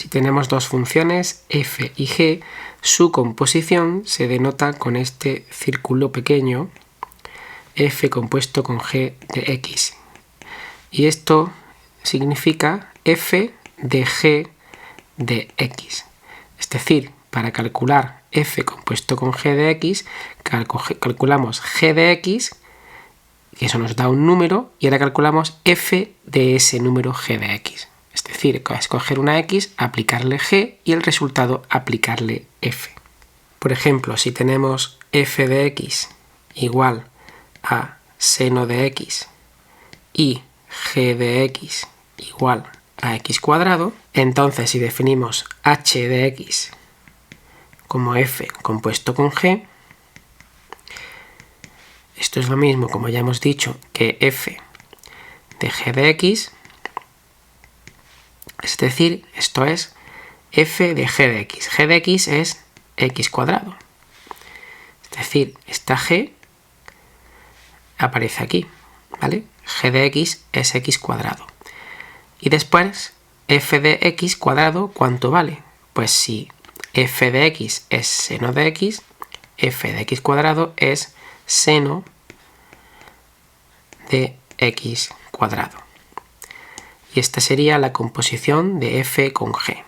Si tenemos dos funciones, f y g, su composición se denota con este círculo pequeño, f compuesto con g de x. Y esto significa f de g de x. Es decir, para calcular f compuesto con g de x, calculamos g de x, que eso nos da un número, y ahora calculamos f de ese número g de x. Es decir, escoger una x, aplicarle g y el resultado aplicarle f. Por ejemplo, si tenemos f de x igual a seno de x y g de x igual a x cuadrado, entonces si definimos h de x como f compuesto con g, esto es lo mismo, como ya hemos dicho, que f de g de x, es decir, esto es f de g de x. G de x es x cuadrado. Es decir, esta g aparece aquí, ¿vale? G de x es x cuadrado. Y después, f de x cuadrado, ¿cuánto vale? Pues si f de x es seno de x, f de x cuadrado es seno de x cuadrado. Y esta sería la composición de f con g.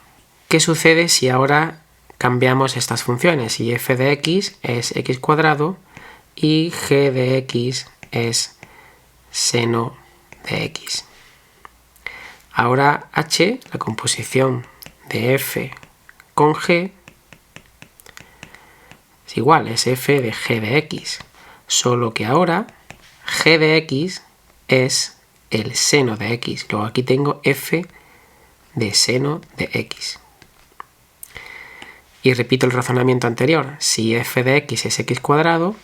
¿Qué sucede si ahora cambiamos estas funciones? Si f de x es x cuadrado y g de x es seno de x. Ahora h, la composición de f con g, es igual, es f de g de x. Solo que ahora g de x es el seno de x. Luego aquí tengo f de seno de x. Y repito el razonamiento anterior. Si f de x es x cuadrado,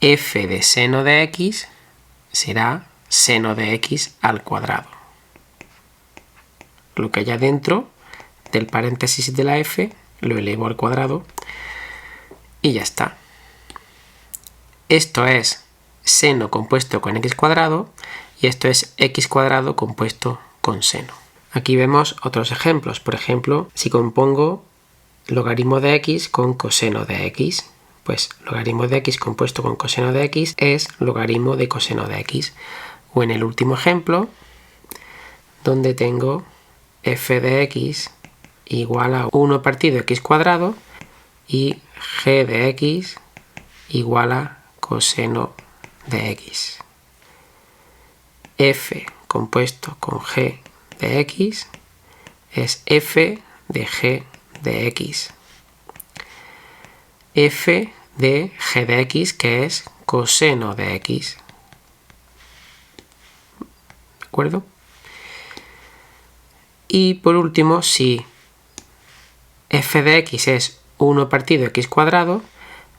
f de seno de x será seno de x al cuadrado. Lo que haya dentro del paréntesis de la f lo elevo al cuadrado y ya está. Esto es seno compuesto con x cuadrado y esto es x cuadrado compuesto con seno. Aquí vemos otros ejemplos. Por ejemplo, si compongo logaritmo de x con coseno de x, pues logaritmo de x compuesto con coseno de x es logaritmo de coseno de x. O en el último ejemplo, donde tengo f de x igual a 1 partido x cuadrado y g de x igual a coseno de x. F compuesto con g de x es f de g de x. F de g de x, que es coseno de x. ¿De acuerdo? Y por último, si f de x es 1 partido x cuadrado,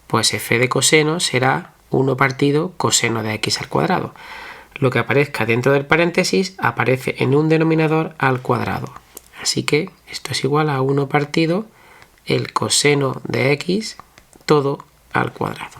pues f de coseno será 1 partido coseno de x al cuadrado. Lo que aparezca dentro del paréntesis aparece en un denominador al cuadrado. Así que esto es igual a 1 partido el coseno de x todo al cuadrado.